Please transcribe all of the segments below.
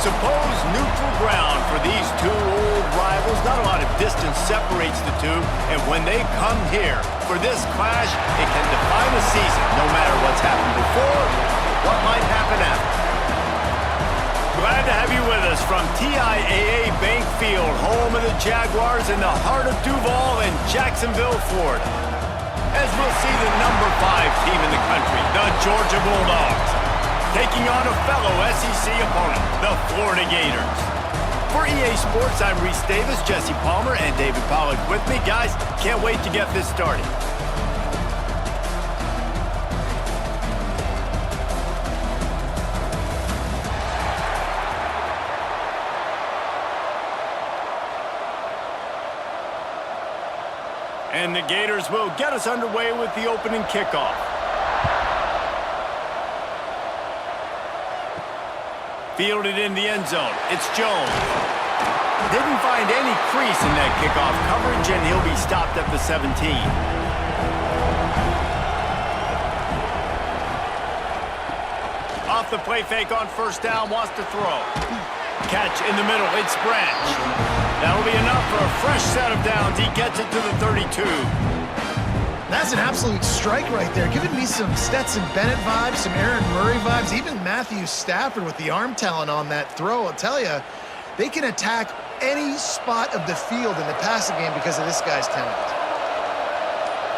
supposed neutral ground for these two old rivals. Not a lot of distance separates the two, and when they come here for this clash, it can define a season, no matter what's happened before, what might happen after. Glad to have you with us from TIAA Bank Field, home of the Jaguars in the heart of Duval in Jacksonville, Florida. As we'll see the number 5 team in the country, the Georgia Bulldogs, taking on a fellow SEC opponent, the Florida Gators. For EA Sports, I'm Reese Davis, Jesse Palmer, and David Pollack with me. Guys, can't wait to get this started. And the Gators will get us underway with the opening kickoff. Fielded in the end zone. It's Jones. Didn't find any crease in that kickoff coverage, and he'll be stopped at the 17. Off the play fake on first down, wants to throw. Catch in the middle, it's Branch. That'll be enough for a fresh set of downs. He gets it to the 32. That's an absolute strike right there. Giving me some Stetson Bennett vibes, some Aaron Murray vibes, even Matthew Stafford with the arm talent on that throw. I'll tell you, they can attack any spot of the field in the passing game because of this guy's talent.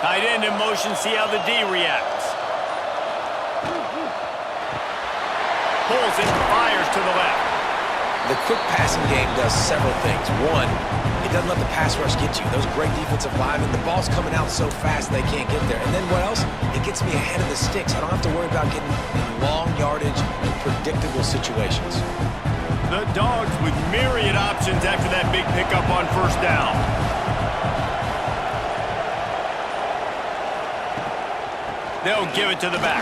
Tight end in motion, see how the D reacts. Pulls it, fires to the left. The quick passing game does several things. One, it doesn't let the pass rush get you. Those great defensive linemen, the ball's coming out so fast they can't get there. And then what else? It gets me ahead of the sticks. I don't have to worry about getting in long yardage and predictable situations. The Dogs with myriad options after that big pickup on first down. They'll give it to the back.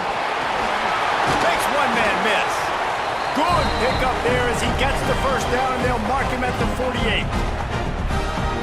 Makes one man miss. Good pickup there as he gets the first down, and they'll mark him at the 48.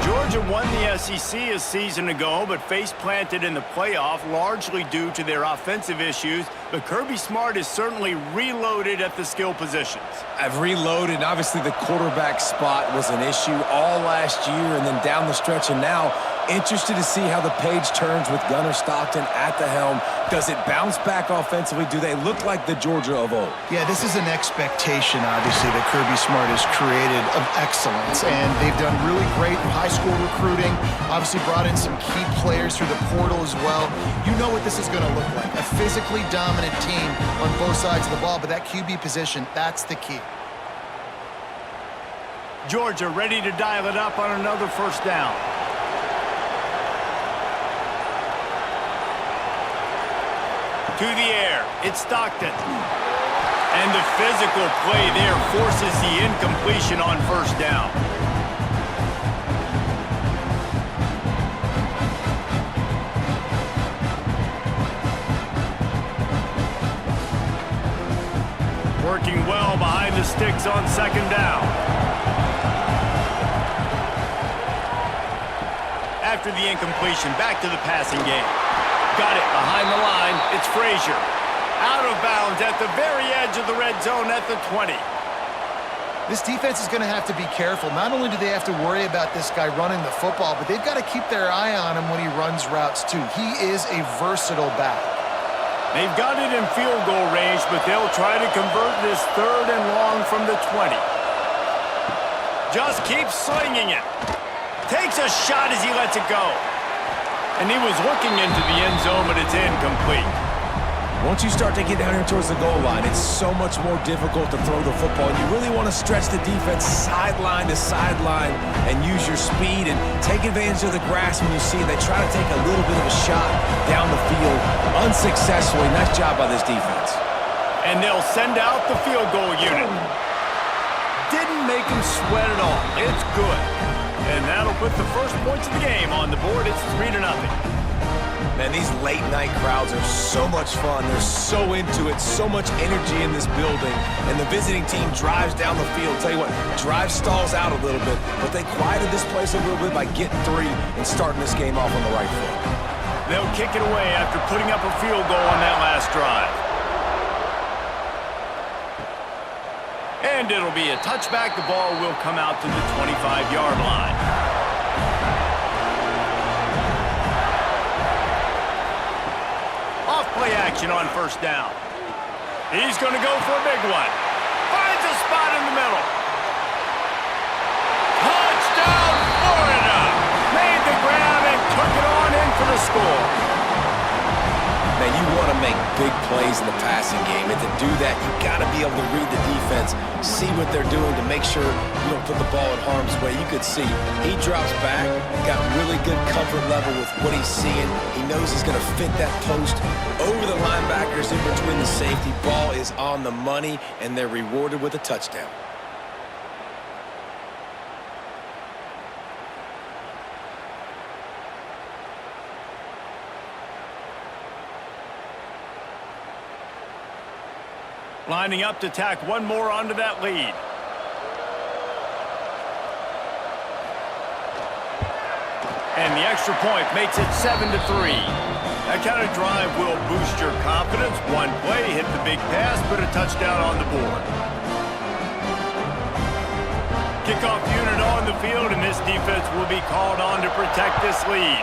Georgia won the SEC a season ago, but face-planted in the playoff largely due to their offensive issues. But Kirby Smart is certainly reloaded at the skill positions. I've reloaded, and obviously the quarterback spot was an issue all last year and then down the stretch, and now interested to see how the page turns with Gunnar Stockton at the helm. Does it bounce back offensively? Do they look like the Georgia of old? Yeah, this is an expectation, obviously, that Kirby Smart has created of excellence, and they've done really great high school recruiting, obviously brought in some key players through the portal as well. You know what this is going to look like, a physically dominant team on both sides of the ball, but that QB position, that's the key. Georgia ready to dial it up on another first down. To the air, it's Stockton. And the physical play there forces the incompletion on first down. Working well behind the sticks on second down. After the incompletion, back to the passing game. Got it behind the line. It's Frazier. Out of bounds at the very edge of the red zone at the 20. This defense is going to have to be careful. Not only do they have to worry about this guy running the football, but they've got to keep their eye on him when he runs routes too. He is a versatile back. They've got it in field goal range, but they'll try to convert this third and long from the 20. Just keeps slinging it. Takes a shot as he lets it go. And he was looking into the end zone, but it's incomplete. Once you start to get down here towards the goal line, it's so much more difficult to throw the football. You really want to stretch the defense sideline to sideline and use your speed and take advantage of the grass when you see it. They try to take a little bit of a shot down the field unsuccessfully. Nice job by this defense. And they'll send out the field goal unit. Didn't make him sweat at all. It's good. And that'll put the first points of the game on the board. It's 3-0. Man, these late-night crowds are so much fun. They're so into it, so much energy in this building. And the visiting team drives down the field. Tell you what, drive stalls out a little bit, but they quieted this place a little bit by getting 3 and starting this game off on the right foot. They'll kick it away after putting up a field goal on that last drive. And it'll be a touchback. The ball will come out to the 25-yard line. Off play action on first down. He's going to go for a big one. Finds a spot in the middle. Touchdown, Florida! Made the grab and took it on in for the score. Man, you want to make big plays in the passing game, and to do that, you got to be able to read the defense, see what they're doing to make sure you don't put the ball in harm's way. You could see he drops back, got really good comfort level with what he's seeing. He knows he's going to fit that post over the linebackers in between the safety. Ball is on the money, and they're rewarded with a touchdown. Lining up to tack one more onto that lead. And the extra point makes it 7-3. That kind of drive will boost your confidence. One play, hit the big pass, put a touchdown on the board. Kickoff unit on the field, and this defense will be called on to protect this lead.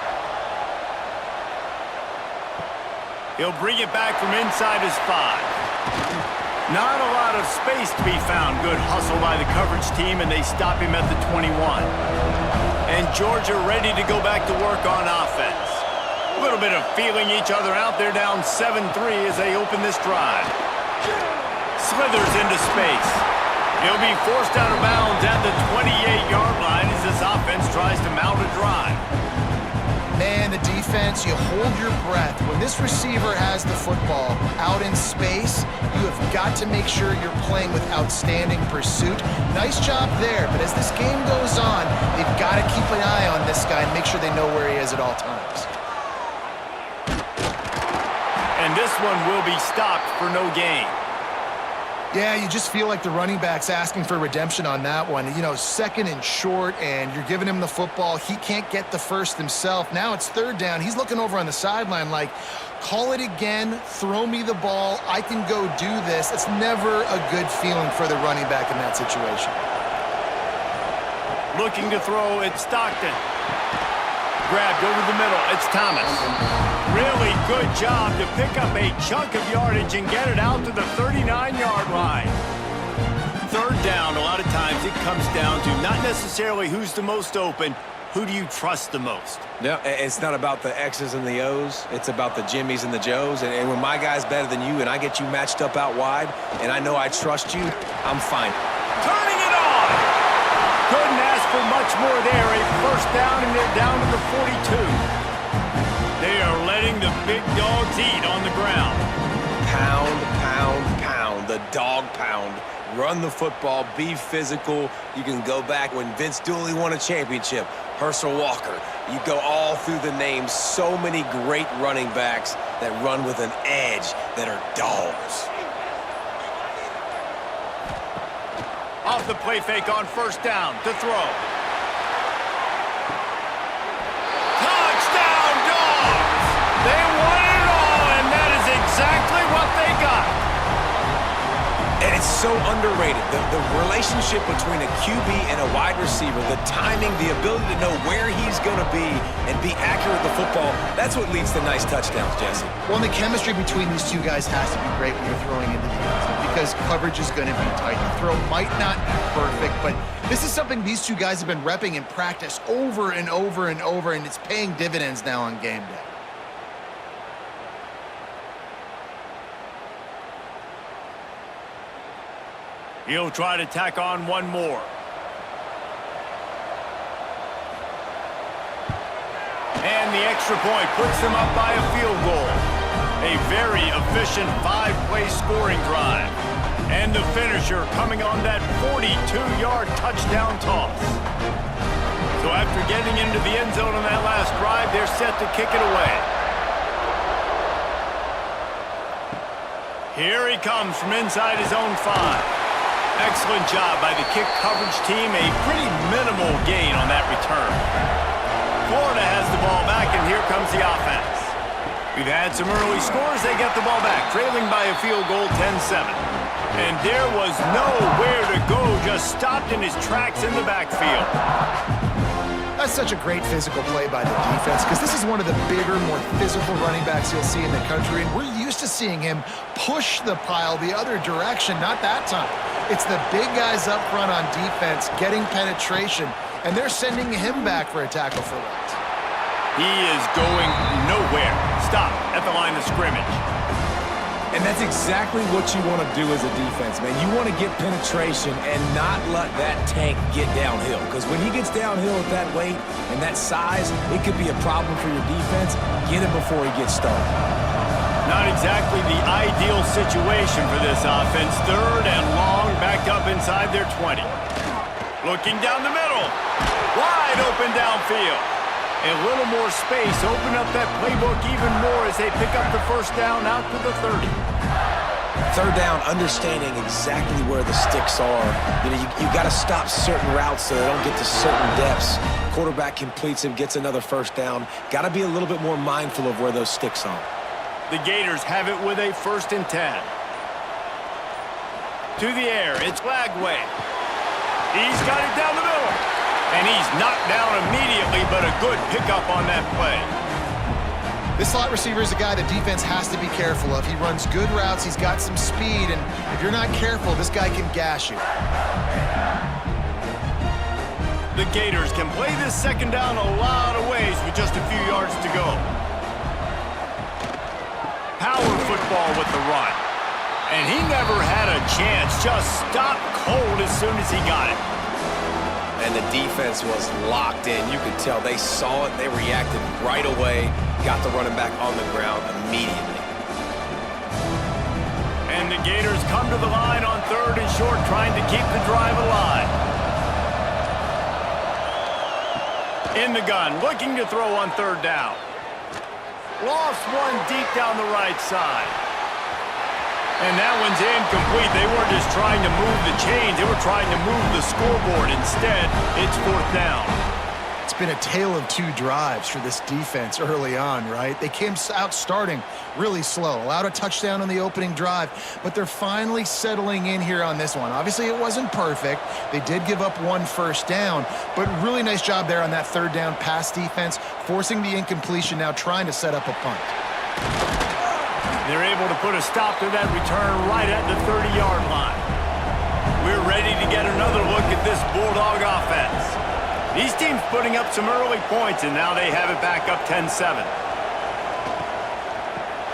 He'll bring it back from inside his 5. Not a lot of space to be found. Good hustle by the coverage team, and they stop him at the 21. And Georgia ready to go back to work on offense. A little bit of feeling each other out. They're down 7-3 as they open this drive. Slithers into space. He'll be forced out of bounds at the 28-yard line as this offense tries to mount a drive. Man, the defense, you hold your breath. When this receiver has the football out in space, you have got to make sure you're playing with outstanding pursuit. Nice job there, but as this game goes on, they've got to keep an eye on this guy and make sure they know where he is at all times. And this one will be stopped for no gain. Yeah, you just feel like the running back's asking for redemption on that one. You know, second and short, and you're giving him the football. He can't get the first himself. Now it's third down. He's looking over on the sideline like, call it again, throw me the ball, I can go do this. It's never a good feeling for the running back in that situation. Looking to throw, it's Stockton. Grabbed over the middle, it's Thomas. Really good job to pick up a chunk of yardage and get it out to the 39-yard line. Third down, a lot of times it comes down to not necessarily who's the most open, who do you trust the most? No, it's not about the X's and the O's. It's about the Jimmies and the Joes. And when my guy's better than you and I get you matched up out wide and I know I trust you, I'm fine. Turning it on! Couldn't ask for much more there. A first down, and they're down to the 42. They are letting the big dogs eat on the ground. Pound, pound, pound. The dog pound. Run the football. Be physical. You can go back when Vince Dooley won a championship. Herschel Walker. You go all through the names. So many great running backs that run with an edge that are dogs. Off the play fake on first down to throw. Touchdown, Dogs! They won it all, and that is exactly what they got. And it's so underrated. The relationship between a QB and a wide receiver, the timing, the ability to know where he's going to be and be accurate with the football, that's what leads to nice touchdowns, Jesse. Well, the chemistry between these two guys has to be great when you're throwing into the end zone because coverage is going to be tight. The throw might not be perfect, but this is something these two guys have been repping in practice over and over and over, and it's paying dividends now on game day. He'll try to tack on one more. And the extra point puts them up by a field goal. A very efficient 5-play scoring drive. And the finisher coming on that 42-yard touchdown toss. So after getting into the end zone on that last drive, they're set to kick it away. Here he comes from inside his own 5. Excellent job by the kick coverage team. A pretty minimal gain on that return. Florida has the ball back, and here comes the offense. We've had some early scores. They get the ball back, trailing by a field goal 10-7. And there was nowhere to just stopped in his tracks in the backfield. That's such a great physical play by the defense because this is one of the bigger, more physical running backs you'll see in the country, and we're used to seeing him push the pile the other direction. Not that time. It's the big guys up front on defense getting penetration, and they're sending him back for a tackle for loss. He is going nowhere. Stop at the line of scrimmage. And that's exactly what you want to do as a defense, man. You want to get penetration and not let that tank get downhill. Because when he gets downhill at that weight and that size, it could be a problem for your defense. Get him before he gets started. Not exactly the ideal situation for this offense. Third and long, backed up inside their 20. Looking down the middle. Wide open downfield. A little more space, open up that playbook even more as they pick up the first down out to the 30. Third down, understanding exactly where the sticks are. You know, you got to stop certain routes so they don't get to certain depths. Quarterback completes him, gets another first down. Got to be a little bit more mindful of where those sticks are. The Gators have it with a 1st and 10. To the air, it's Lagway. He's got it down the middle. And he's knocked down immediately, but a good pickup on that play. This slot receiver is a guy the defense has to be careful of. He runs good routes, he's got some speed, and if you're not careful, this guy can gash you. The Gators can play this second down a lot of ways with just a few yards to go. Power football with the run. And he never had a chance, just stopped cold as soon as he got it. And the defense was locked in. You could tell they saw it. They reacted right away. Got the running back on the ground immediately. And the Gators come to the line on 3rd and short, trying to keep the drive alive. In the gun, looking to throw on 3rd down. Lost one deep down the right side. And that one's incomplete. They weren't just trying to move the chains. They were trying to move the scoreboard. Instead, it's 4th down. It's been a tale of 2 drives for this defense early on, right? They came out starting really slow, allowed a touchdown on the opening drive, but they're finally settling in here on this one. Obviously, it wasn't perfect. They did give up 1 first down, but really nice job there on that 3rd down pass defense, forcing the incompletion, now trying to set up a punt. They're able to put a stop to that return right at the 30-yard line. We're ready to get another look at this Bulldog offense. These teams putting up some early points, and now they have it back up 10-7.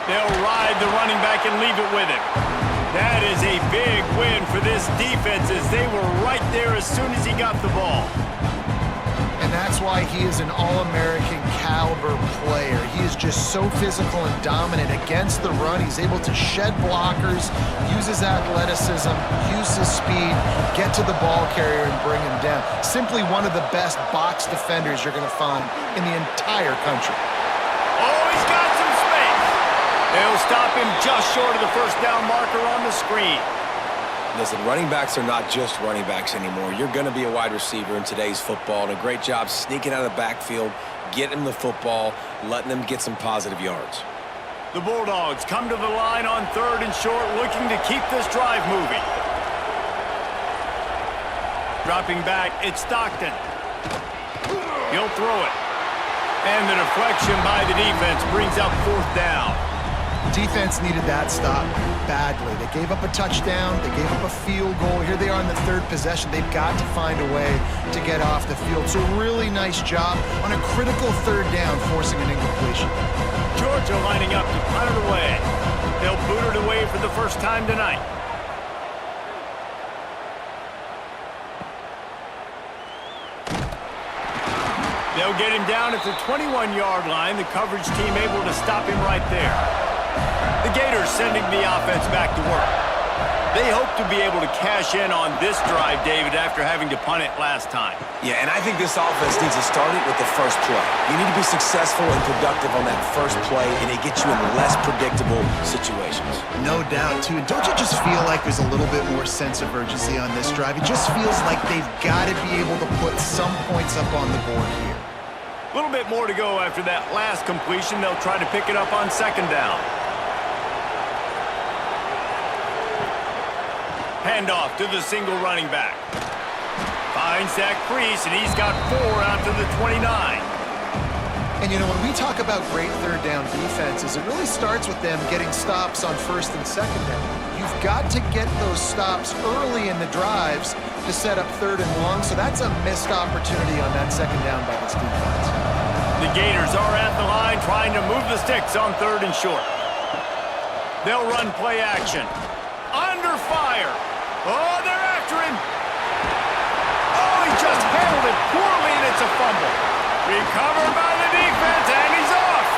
They'll ride the running back and leave it with him. That is a big win for this defense as they were right there as soon as he got the ball. And that's why he is an All-American caliber player. He is just so physical and dominant against the run. He's able to shed blockers, use his athleticism, use his speed, get to the ball carrier and bring him down. Simply one of the best box defenders you're going to find in the entire country. Oh, he's got some space. They'll stop him just short of the first down marker on the screen. Listen, running backs are not just running backs anymore. You're going to be a wide receiver in today's football, and a great job sneaking out of the backfield, getting them the football, letting them get some positive yards. The Bulldogs come to the line on 3rd and short, looking to keep this drive moving. Dropping back, it's Stockton. He'll throw it. And the deflection by the defense brings up 4th down. Defense needed that stop badly. They gave up a touchdown. They gave up a field goal. Here they are on the 3rd possession. They've got to find a way to get off the field. So really nice job on a critical 3rd down, forcing an incompletion. Georgia lining up to punt it away. They'll boot it away for the first time tonight. They'll get him down at the 21-yard line. The coverage team able to stop him right there. The Gators sending the offense back to work. They hope to be able to cash in on this drive, David, after having to punt it last time. Yeah, and I think this offense needs to start it with the first play. You need to be successful and productive on that first play, and it gets you in less predictable situations. No doubt, too. And don't you just feel like there's a little bit more sense of urgency on this drive? It just feels like they've got to be able to put some points up on the board here. A little bit more to go after that last completion. They'll try to pick it up on 2nd down. Handoff to the single running back. Finds that crease, and he's got 4 out to the 29. And, you know, when we talk about great third down defenses, it really starts with them getting stops on first and second down. You've got to get those stops early in the drives to set up third and long, so that's a missed opportunity on that second down by this defense. The Gators are at the line trying to move the sticks on third and short. They'll run play action. Under fire. Oh, they're after him. Oh, he just handled it poorly, and it's a fumble. Recovered by the defense, and he's off.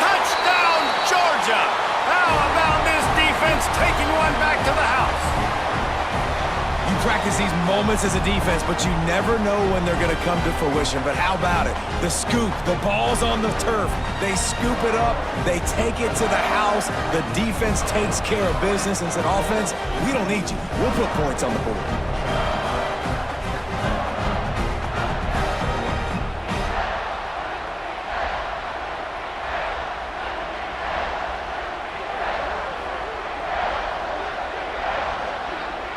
Touchdown, Georgia. How about this defense taking one back to the house? You practice these moments as a defense, but you never know when they're going to come to fruition. But how about it? The scoop, the ball's on the turf. They scoop it up. They take it to the house. The defense takes care of business and said, offense, we don't need you. We'll put points on the board.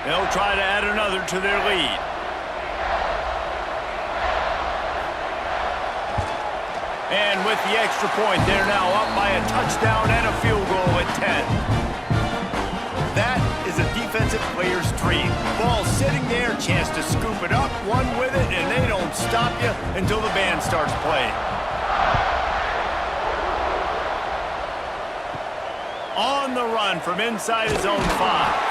They'll try to add another to their lead. And with the extra point, they're now up by a touchdown and a field goal at 10. That is a defensive player's dream. Ball sitting there, chance to scoop it up, one with it, and they don't stop you until the band starts playing. On the run from inside his own 5.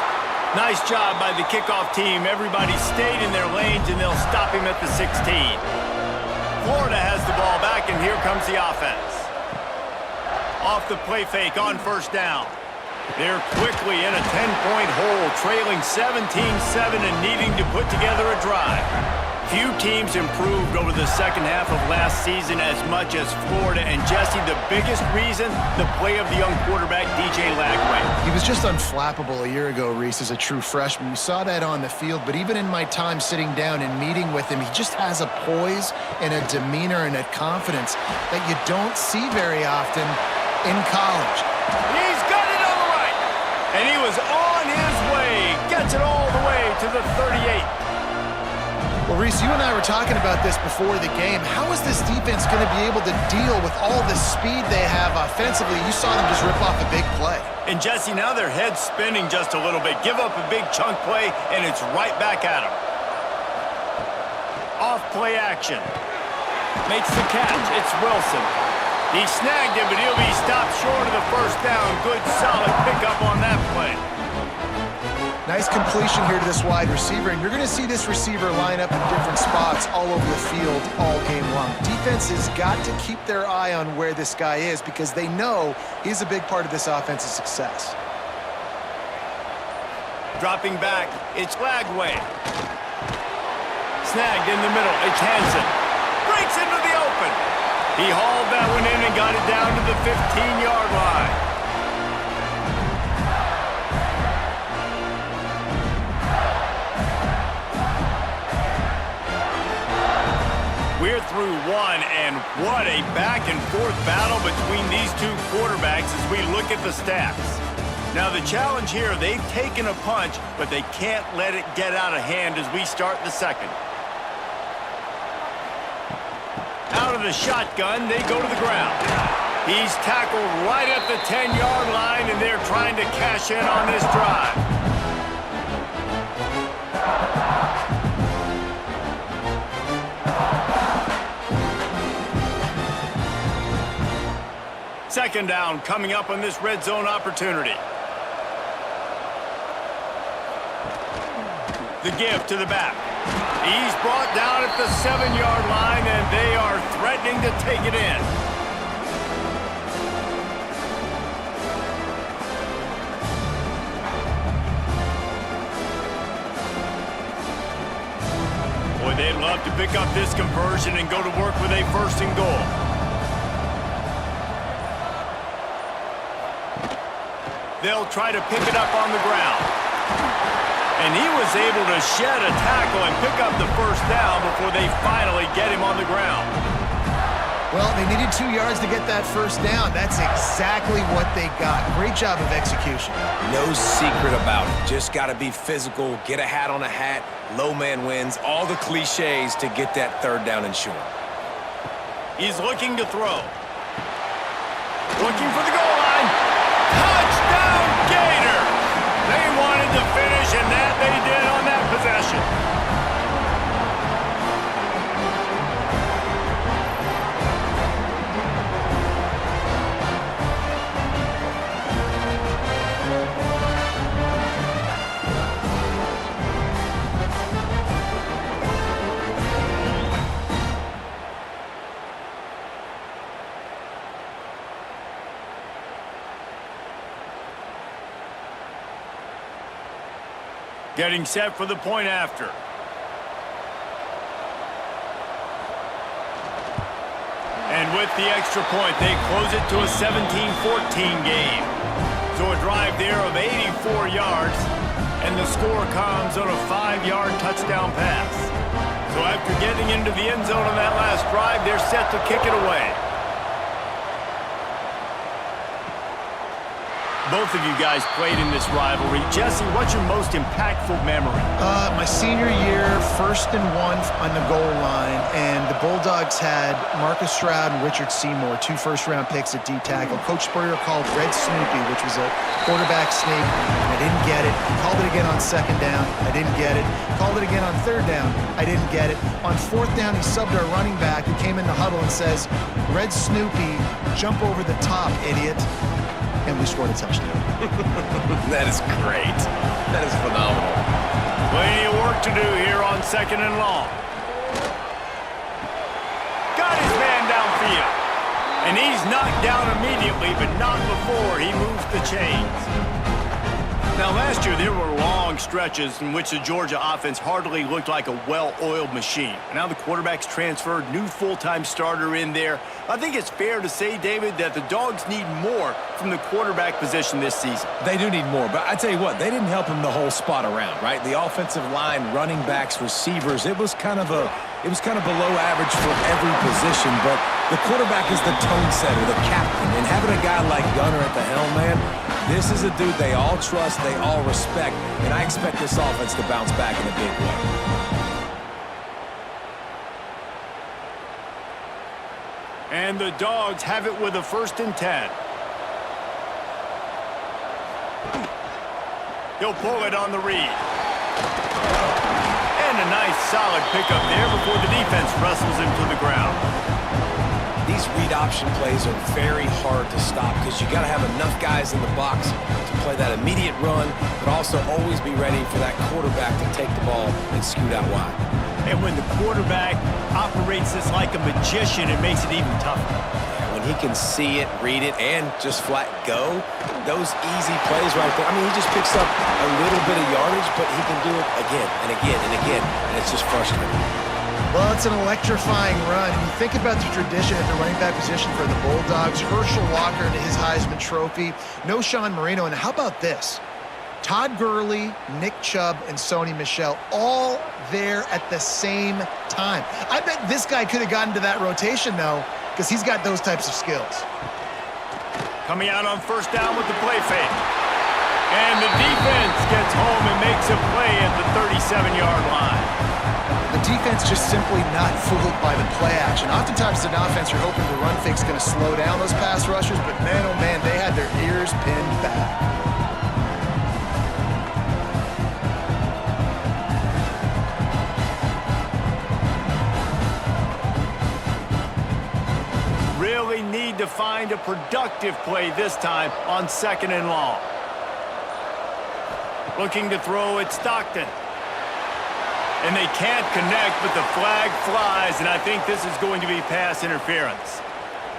Nice job by the kickoff team. Everybody stayed in their lanes, and they'll stop him at the 16. Florida has the ball back, and here comes the offense. Off the play fake on first down. They're quickly in a 10-point hole, trailing 17-7 and needing to put together a drive. Few teams improved over the second half of last season as much as Florida. And Jesse, the biggest reason, the play of the young quarterback, DJ Lagway. He was just unflappable a year ago, Reese, as a true freshman. We saw that on the field, but even in my time sitting down and meeting with him, he just has a poise and a demeanor and a confidence that you don't see very often in college. He's got it on the right, and he was on his way. Gets it all the way to the 38. Well, Reese, you and I were talking about this before the game. How is this defense going to be able to deal with all the speed they have offensively? You saw them just rip off a big play. And, Jesse, now their head's spinning just a little bit. Give up a big chunk play, and it's right back at them. Off play action. Makes the catch. It's Wilson. He snagged him, but he'll be stopped short of the first down. Good, solid pickup on that play. Nice completion here to this wide receiver, and you're going to see this receiver line up in different spots all over the field all game long. Defense has got to keep their eye on where this guy is because they know he's a big part of this offense's success. Dropping back, it's Lagway. Snagged in the middle, it's Hansen. Breaks into the open. He hauled that one in and got it down to the 15-yard line. We're through one, and what a back-and-forth battle between these two quarterbacks as we look at the stats. Now, the challenge here, they've taken a punch, but they can't let it get out of hand as we start the second. Out of the shotgun, they go to the ground. He's tackled right at the 10-yard line, and they're trying to cash in on this drive. Second down coming up on this red zone opportunity. The give to the back. He's brought down at the 7-yard line, and they are threatening to take it in. Boy, they'd love to pick up this conversion and go to work with a first and goal. They'll try to pick it up on the ground. And he was able to shed a tackle and pick up the first down before they finally get him on the ground. Well, they needed 2 yards to get that first down. That's exactly what they got. Great job of execution. No secret about it. Just got to be physical, get a hat on a hat, low man wins, all the cliches to get that third down and short. He's looking to throw. Looking for the goal line. Touchdown, Gator! They wanted to finish, and that they did on that possession. Getting set for the point after. And with the extra point, they close it to a 17-14 game. So a drive there of 84 yards, and the score comes on a 5-yard touchdown pass. So after getting into the end zone on that last drive, they're set to kick it away. Both of you guys played in this rivalry. Jesse, what's your most impactful memory? My senior year, 1st and 1 on the goal line, and the Bulldogs had Marcus Stroud and Richard Seymour, 2 first-round picks at D-tackle. Coach Spurrier called Red Snoopy, which was a quarterback sneak. I didn't get it. He called it again on 2nd down. I didn't get it. Called it again on 3rd down. I didn't get it. On 4th down, he subbed our running back who came in the huddle and says, Red Snoopy, jump over the top, idiot. And we scored a touchdown. That is great. That is phenomenal. Plenty of work to do here on 2nd and long. Got his man downfield. And he's knocked down immediately, but not before he moves the chains. Now, last year, there were long stretches in which the Georgia offense hardly looked like a well-oiled machine. And now the quarterback's transferred, new full-time starter in there. I think it's fair to say, David, that the Dogs need more from the quarterback position this season. They do need more, but I tell you what, they didn't help him the whole spot around, right? The offensive line, running backs, receivers, it was kind of below average for every position, but the quarterback is the tone setter, the captain, and having a guy like Gunner at the helm, man, this is a dude they all trust, they all respect, and I expect this offense to bounce back in a big way. And the Dogs have it with a 1st and 10. He'll pull it on the read. And a nice solid pickup there before the defense wrestles him to the ground. These read option plays are very hard to stop because you got to have enough guys in the box to play that immediate run, but also always be ready for that quarterback to take the ball and scoot out wide. And when the quarterback operates this like a magician, it makes it even tougher. When he can see it, read it, and just flat go, those easy plays right there. I mean, he just picks up a little bit of yardage, but he can do it again and again and again, and it's just frustrating. Well, it's an electrifying run. And you think about the tradition at the running back position for the Bulldogs. Herschel Walker and his Heisman Trophy. No Sean Marino. And how about this? Todd Gurley, Nick Chubb, and Sony Michel all there at the same time. I bet this guy could have gotten to that rotation, though, because he's got those types of skills. Coming out on 1st down with the play fake. And the defense gets home and makes a play at the 37-yard line. The defense just simply not fooled by the play action. Oftentimes, an offense, you're hoping the run fake's going to slow down those pass rushers, but man, oh man, they had their ears pinned back. Really need to find a productive play this time on 2nd and long. Looking to throw at Stockton. And they can't connect, but the flag flies, and I think this is going to be pass interference.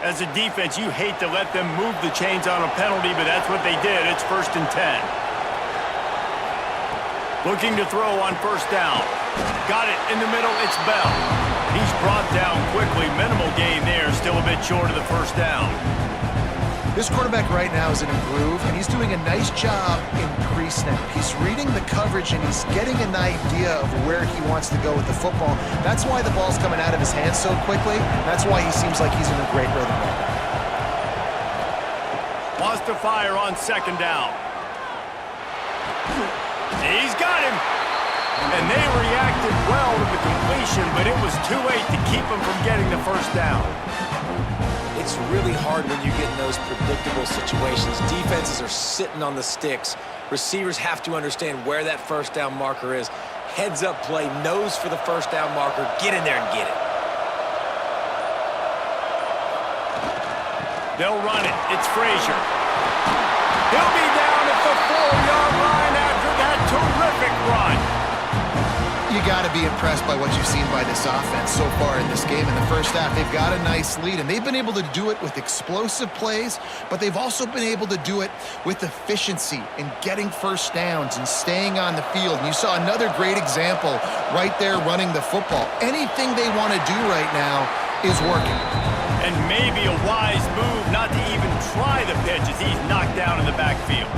As a defense, you hate to let them move the chains on a penalty, but that's what they did. It's 1st and 10. Looking to throw on 1st down. Got it in the middle, it's Bell. He's brought down quickly. Minimal gain there, still a bit short of the 1st down. This quarterback right now is in a groove, and he's doing a nice job in pre-snap. He's reading the coverage, and he's getting an idea of where he wants to go with the football. That's why the ball's coming out of his hands so quickly. That's why he seems like he's in a great rhythm right now. Wants to fire on second down. He's got him. And they reacted well to the completion, but it was too late to keep him from getting the first down. It's really hard when you get in those predictable situations. Defenses are sitting on the sticks. Receivers have to understand where that first down marker is. Heads up play, nose for the first down marker. Get in there and get it. They'll run it. It's Frazier. He'll be down at the 4-yard line after that terrific run. You got to be impressed by what you've seen by this offense so far in this game. In the first half, they've got a nice lead, and they've been able to do it with explosive plays, but they've also been able to do it with efficiency and getting first downs and staying on the field. And you saw another great example right there running the football. Anything they want to do right now is working. And maybe a wise move not to even try the pitch as he's knocked down in the backfield.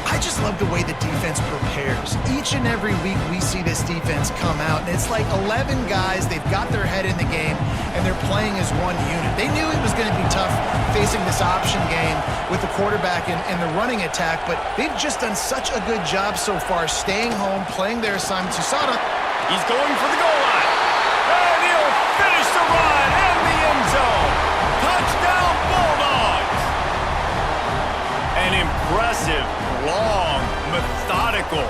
I just love the way the defense prepares. Each and every week we see this defense come out, and it's like 11 guys, they've got their head in the game, and they're playing as one unit. They knew it was going to be tough facing this option game with the quarterback and the running attack, but they've just done such a good job so far staying home, playing their assignments. You saw it. He's going for the goal line. And he'll finish the run in the end zone. Touchdown, Bulldogs. An impressive, long, methodical,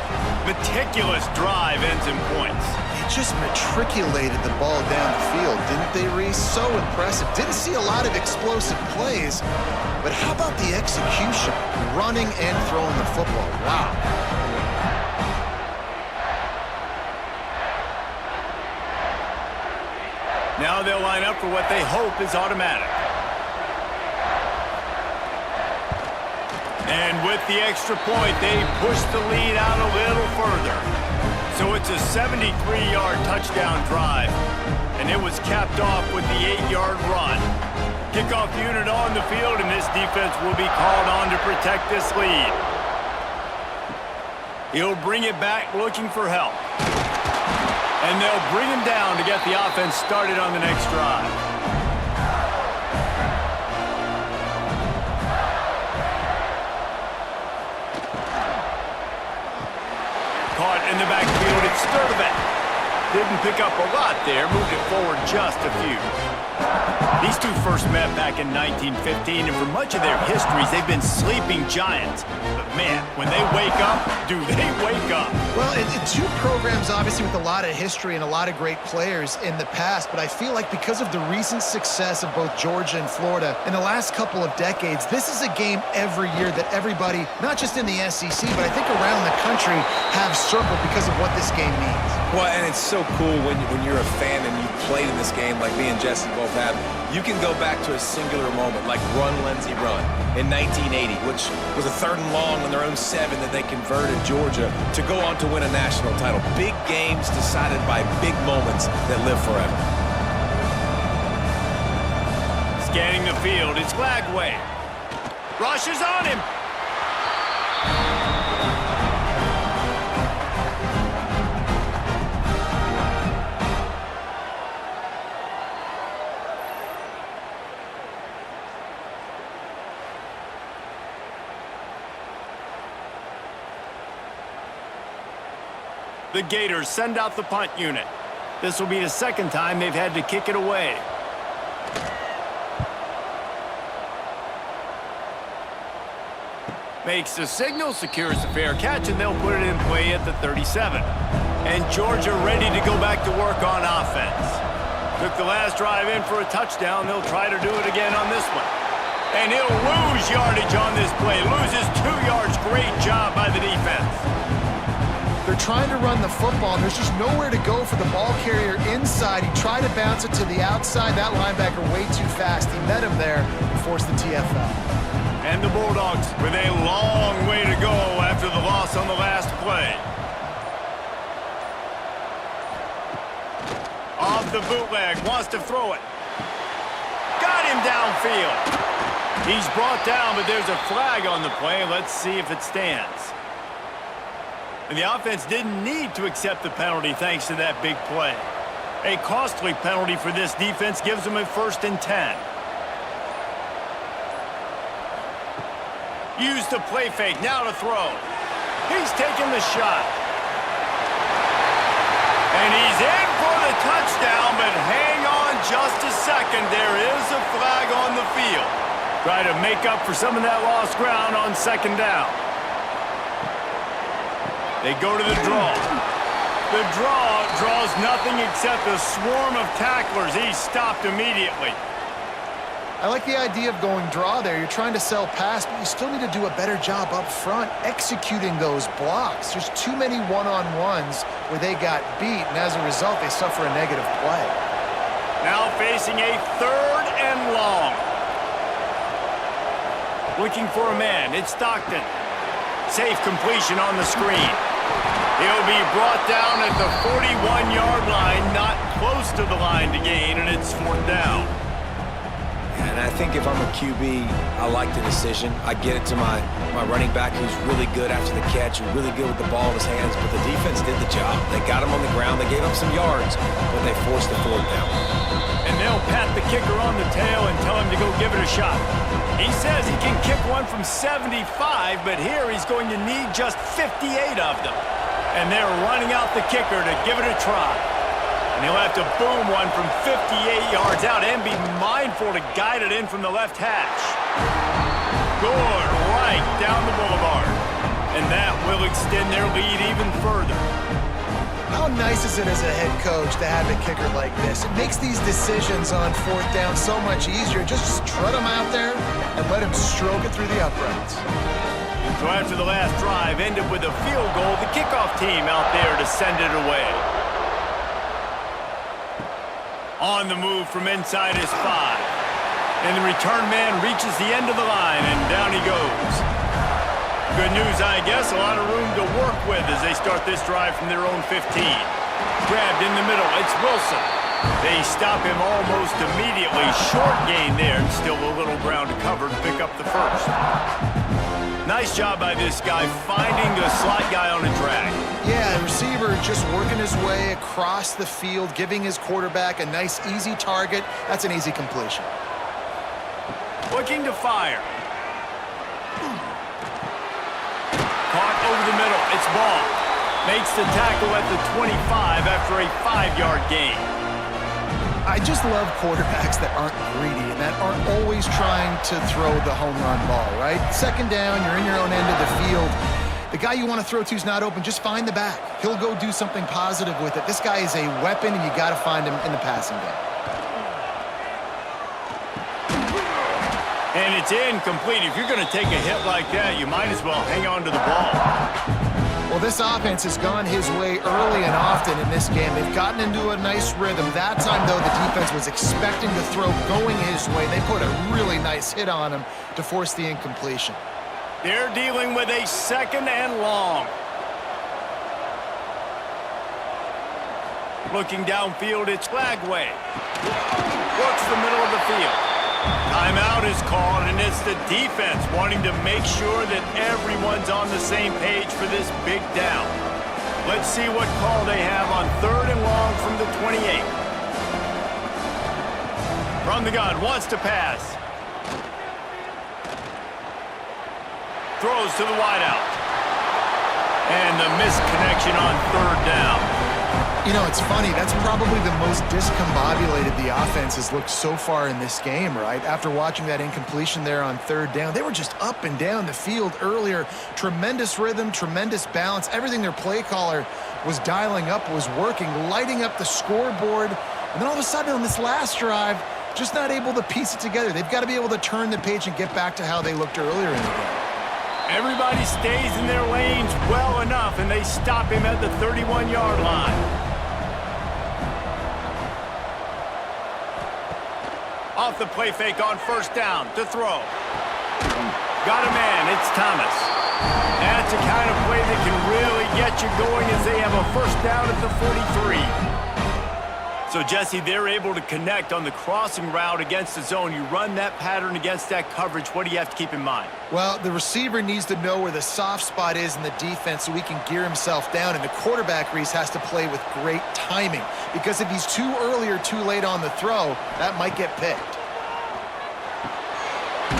meticulous drive ends in points. They just matriculated the ball down the field, didn't they, Reese? So impressive. Didn't see a lot of explosive plays, but how about the execution? Running and throwing the football. Wow. Now they'll line up for what they hope is automatic. And with the extra point, they push the lead out a little further. So it's a 73-yard touchdown drive. And it was capped off with the 8-yard run. Kickoff unit on the field, and this defense will be called on to protect this lead. He'll bring it back looking for help. And they'll bring him down to get the offense started on the next drive. Caught in the backfield, it's Sturdivant. Didn't pick up a lot there, moved it forward just a few. These two first met back in 1915, and for much of their histories, they've been sleeping giants. But man, when they wake up, do they wake up? Well, two programs, obviously, with a lot of history and a lot of great players in the past, but I feel like because of the recent success of both Georgia and Florida in the last couple of decades, this is a game every year that everybody, not just in the SEC, but I think around the country, have circled because of what this game means. Well, and it's so cool when you're a fan and you played in this game like me and Jesse both have. You can go back to a singular moment like Run, Lindsey, Run in 1980, which was a 3rd and long on their own 7 that they converted Georgia to go on to win a national title. Big games decided by big moments that live forever. Scanning the field, it's Lagway. Rush is on him. The Gators send out the punt unit. This will be the 2nd time they've had to kick it away. Makes the signal, secures the fair catch, and they'll put it in play at the 37. And Georgia ready to go back to work on offense. Took the last drive in for a touchdown. They'll try to do it again on this one. And he'll lose yardage on this play. Loses 2 yards. Great job by the defense. They're trying to run the football, and there's just nowhere to go for the ball carrier inside. He tried to bounce it to the outside. That linebacker way too fast. He met him there and forced the TFL. And the Bulldogs with a long way to go after the loss on the last play. Off the bootleg, wants to throw it. Got him downfield. He's brought down, but there's a flag on the play. Let's see if it stands. And the offense didn't need to accept the penalty thanks to that big play. A costly penalty for this defense gives them a 1st and 10. Use the play fake, now to throw. He's taking the shot. And he's in for the touchdown, but hang on just a second. There is a flag on the field. Try to make up for some of that lost ground on 2nd down. They go to the draw. The draw draws nothing except a swarm of tacklers. He's stopped immediately. I like the idea of going draw there. You're trying to sell pass, but you still need to do a better job up front executing those blocks. There's too many one-on-ones where they got beat, and as a result, they suffer a negative play. Now facing a 3rd and long. Looking for a man. It's Stockton. Safe completion on the screen. He'll be brought down at the 41-yard line, not close to the line to gain, and it's 4th down. And I think if I'm a QB, I like the decision. I get it to my running back who's really good after the catch, who's really good with the ball in his hands, but the defense did the job. They got him on the ground. They gave him some yards, but they forced the 4th down. And they'll pat the kicker on the tail and tell him to go give it a shot. He says he can kick one from 75, but here he's going to need just 58 of them. And they're running out the kicker to give it a try. And he'll have to boom one from 58 yards out and be mindful to guide it in from the left hash. Good, right down the boulevard. And that will extend their lead even further. How nice is it as a head coach to have a kicker like this? It makes these decisions on 4th down so much easier. Just trot him out there and let him stroke it through the uprights. So after the last drive ended with a field goal, the kickoff team out there to send it away. On the move from inside his 5. And the return man reaches the end of the line, and down he goes. Good news, I guess. A lot of room to work with as they start this drive from their own 15. Grabbed in the middle. It's Wilson. They stop him almost immediately. Short gain there, and still a little ground to cover to pick up the 1st. Nice job by this guy finding the slot guy on a drag. Yeah, the receiver just working his way across the field, giving his quarterback a nice, easy target. That's an easy completion. Looking to fire. Caught over the middle. It's Ball. Makes the tackle at the 25 after a 5-yard gain. I just love quarterbacks that aren't greedy and that aren't always trying to throw the home run ball, right? 2nd down, you're in your own end of the field. The guy you want to throw to is not open. Just find the back. He'll go do something positive with it. This guy is a weapon, and you got to find him in the passing game. And it's incomplete. If you're going to take a hit like that, you might as well hang on to the ball. Well, this offense has gone his way early and often in this game. They've gotten into a nice rhythm. That time, though, the defense was expecting the throw going his way. They put a really nice hit on him to force the incompletion. They're dealing with a 2nd and long. Looking downfield, it's Flagway. Works the middle of the field. Timeout is called, and it's the defense wanting to make sure that everyone's on the same page for this big down. Let's see what call they have on 3rd and long from the 28. From the gun, wants to pass. Throws to the wideout. And the misconnection on 3rd down. You know, it's funny. That's probably the most discombobulated the offense has looked so far in this game, right? After watching that incompletion there on 3rd down, they were just up and down the field earlier. Tremendous rhythm, tremendous balance. Everything their play caller was dialing up was working, lighting up the scoreboard. And then all of a sudden on this last drive, just not able to piece it together. They've got to be able to turn the page and get back to how they looked earlier in the game. Everybody stays in their lanes well enough, and they stop him at the 31-yard line. Off the play fake on 1st down to throw. Got a man, it's Thomas. That's the kind of play that can really get you going as they have a 1st down at the 43. So, Jesse, they're able to connect on the crossing route against the zone. You run that pattern against that coverage. What do you have to keep in mind? Well, the receiver needs to know where the soft spot is in the defense so he can gear himself down. And the quarterback, Reese, has to play with great timing. Because if he's too early or too late on the throw, that might get picked.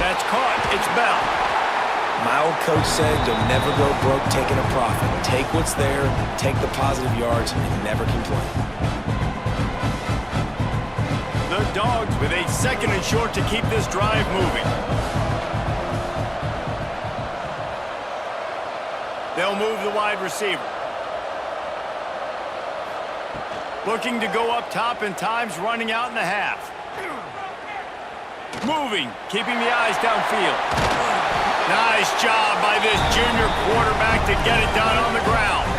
That's caught. It's Bell. My old coach said you'll never go broke taking a profit. Take what's there, take the positive yards, and never complain. The Dogs with a 2nd and short to keep this drive moving. They'll move the wide receiver. Looking to go up top, and time's running out in the half. Moving, keeping the eyes downfield. Nice job by this junior quarterback to get it done on the ground.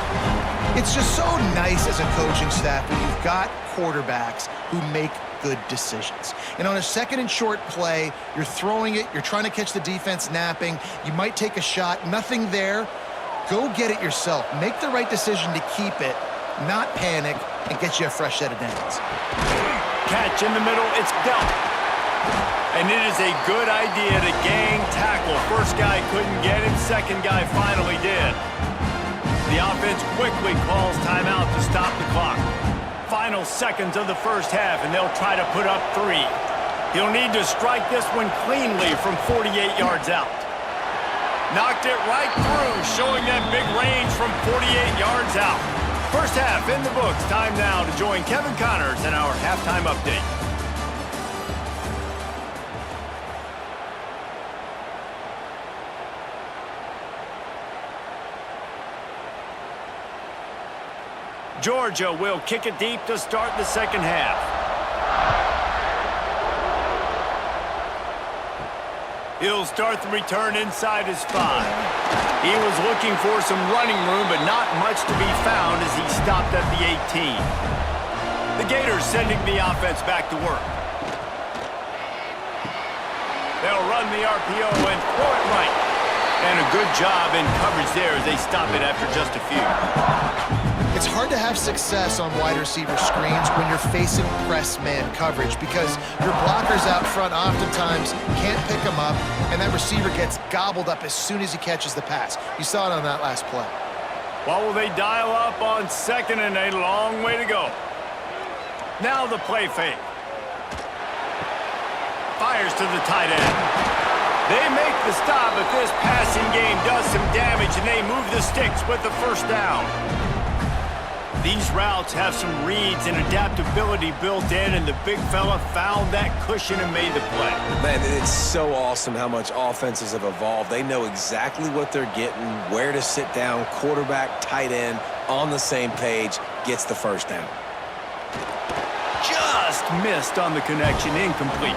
It's just so nice as a coaching staff when you've got quarterbacks who make good decisions. And on a 2nd and short play, you're throwing it, you're trying to catch the defense napping, you might take a shot, nothing there. Go get it yourself. Make the right decision to keep it, not panic, and get you a fresh set of downs. Catch in the middle, it's dealt. And it is a good idea to gang tackle. First guy couldn't get him, second guy finally did. The offense quickly calls timeout to stop the clock. Final seconds of the first half, and they'll try to put up 3. He'll need to strike this one cleanly from 48 yards out. Knocked it right through, showing that big range from 48 yards out. First half in the books. Time now to join Kevin Connors in our halftime update. Georgia will kick it deep to start the second half. He'll start the return inside his 5. He was looking for some running room, but not much to be found as he stopped at the 18. The Gators sending the offense back to work. They'll run the RPO and throw it right. And a good job in coverage there as they stop it after just a few. It's hard to have success on wide receiver screens when you're facing press man coverage because your blockers out front oftentimes can't pick them up, and that receiver gets gobbled up as soon as he catches the pass. You saw it on that last play. What will they dial up on 2nd and a long way to go? Now the play fake. Fires to the tight end. They make the stop, but this passing game does some damage, and they move the sticks with the first down. These routes have some reads and adaptability built in, and the big fella found that cushion and made the play. Man, it's so awesome how much offenses have evolved. They know exactly what they're getting, where to sit down, quarterback, tight end, on the same page, gets the first down. Just missed on the connection, incomplete.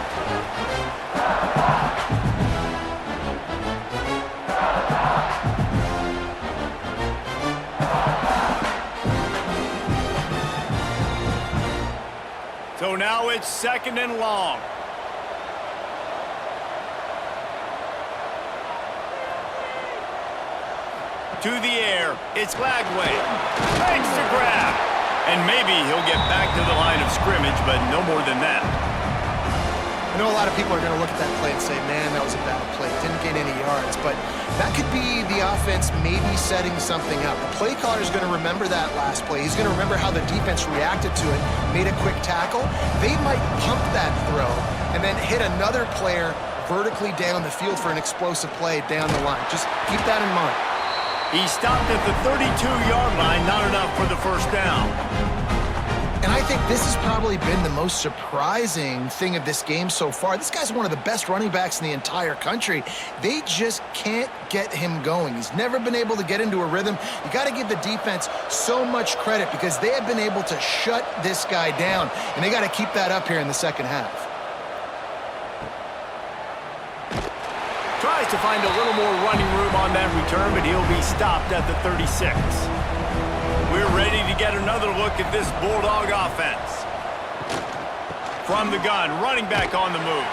So now it's 2nd and long. To the air, it's Lagway. Thanks to grab. And maybe he'll get back to the line of scrimmage, but no more than that. I know a lot of people are going to look at that play and say, man, that was a bad play. Didn't gain any yards. But that could be the offense maybe setting something up. The play caller is going to remember that last play. He's going to remember how the defense reacted to it, made a quick tackle. They might pump that throw and then hit another player vertically down the field for an explosive play down the line. Just keep that in mind. He stopped at the 32-yard line, not enough for the first down. And I think this has probably been the most surprising thing of this game so far. This guy's one of the best running backs in the entire country. They just can't get him going. He's never been able to get into a rhythm. You got to give the defense so much credit because they have been able to shut this guy down, and they got to keep that up here in the second half. Tries to find a little more running room on that return, but he'll be stopped at the 36. We're ready to get another look at this Bulldog offense. From the gun, running back on the move.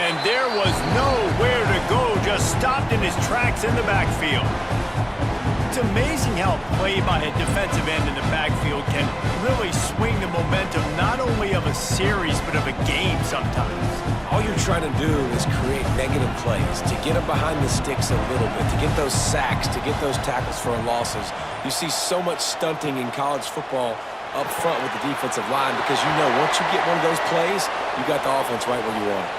And there was nowhere to go, just stopped in his tracks in the backfield. It's amazing how a play by a defensive end in the backfield can really swing the momentum not only of a series but of a game sometimes. All you're trying to do is create negative plays, to get them behind the sticks a little bit, to get those sacks, to get those tackles for losses. You see so much stunting in college football up front with the defensive line because you know once you get one of those plays, you got the offense right where you want it.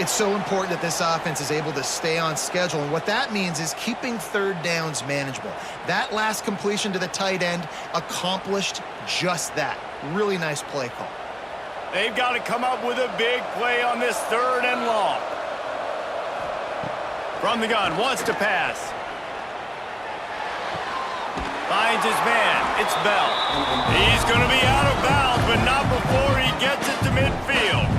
It's so important that this offense is able to stay on schedule, and what that means is keeping third downs manageable. That last completion to the tight end accomplished just that. Really nice play call. They've got to come up with a big play on this 3rd and long. From the gun, wants to pass. Finds his man. It's Bell. He's going to be out of bounds, but not before he gets it to midfield.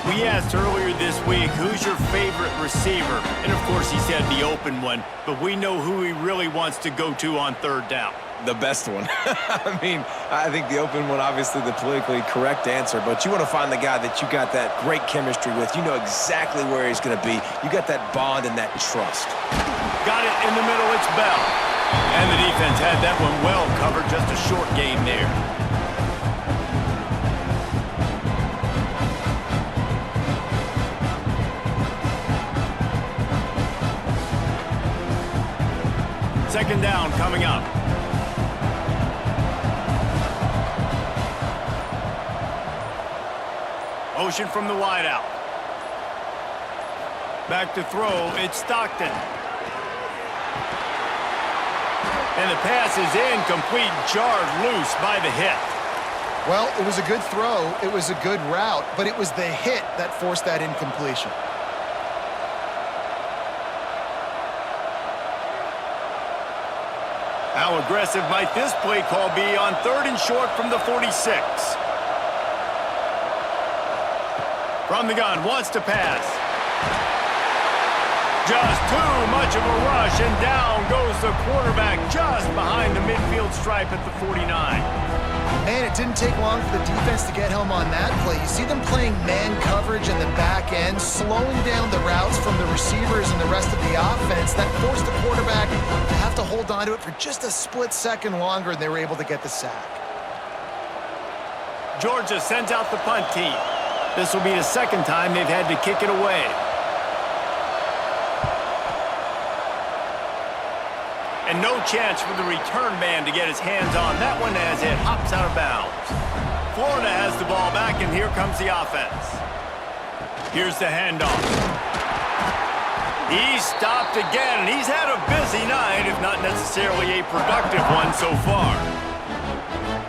We asked earlier this week, who's your favorite receiver? And, of course, he said the open one, but we know who he really wants to go to on 3rd down. The best one. I mean, I think the open one, obviously the politically correct answer, but you want to find the guy that you got that great chemistry with. You know exactly where he's going to be. You got that bond and that trust. Got it in the middle, it's Bell. And the defense had that one well covered, just a short gain there. Second down coming up. Motion from the wideout. Back to throw, it's Stockton. And the pass is incomplete, jarred loose by the hit. Well, it was a good throw, it was a good route, but it was the hit that forced that incompletion. How aggressive might this play call be on 3rd and short from the 46? From the gun, wants to pass. Just too much of a rush, and down goes the quarterback just behind the midfield stripe at the 49. Man, it didn't take long for the defense to get home on that play. You see them playing man coverage in the back end, slowing down the routes from the receivers and the rest of the offense. That forced the quarterback to have to hold on to it for just a split second longer, and they were able to get the sack. Georgia sends out the punt team. This will be the 2nd time they've had to kick it away. And no chance for the return man to get his hands on that one as it hops out of bounds. Florida has the ball back, and here comes the offense. Here's the handoff. He's stopped again, and he's had a busy night, if not necessarily a productive one so far.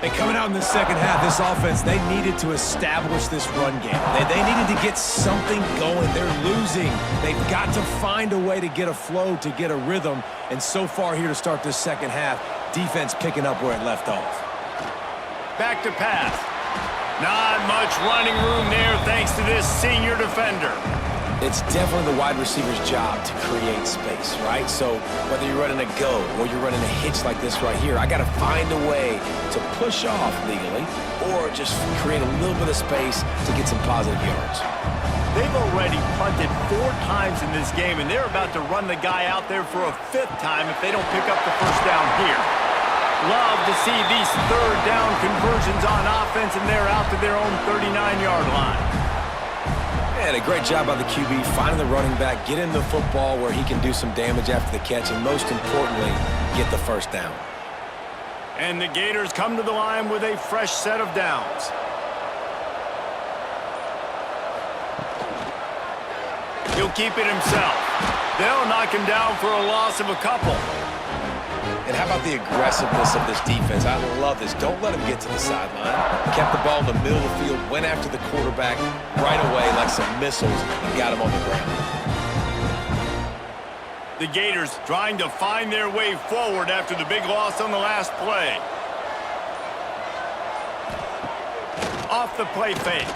And coming out in the second half, this offense, they needed to establish this run game. They needed to get something going. They're losing. They've got to find a way to get a flow, to get a rhythm. And so far here to start this second half, defense picking up where it left off. Back to pass. Not much running room there thanks to this senior defender. It's definitely the wide receiver's job to create space, right? So whether you're running a go or you're running a hitch like this right here, I got to find a way to push off legally or just create a little bit of space to get some positive yards. They've already punted 4 times in this game, and they're about to run the guy out there for a 5th time if they don't pick up the first down here. Love to see these 3rd down conversions on offense, and they're out to their own 39-yard line. And a great job by the QB finding the running back, get him the football where he can do some damage after the catch, and most importantly, get the first down. And the Gators come to the line with a fresh set of downs. He'll keep it himself. They'll knock him down for a loss of a couple. And how about the aggressiveness of this defense? I love this. Don't let him get to the sideline. Kept the ball in the middle of the field, went after the quarterback right away like some missiles, and got him on the ground. The Gators trying to find their way forward after the big loss on the last play. Off the play fake.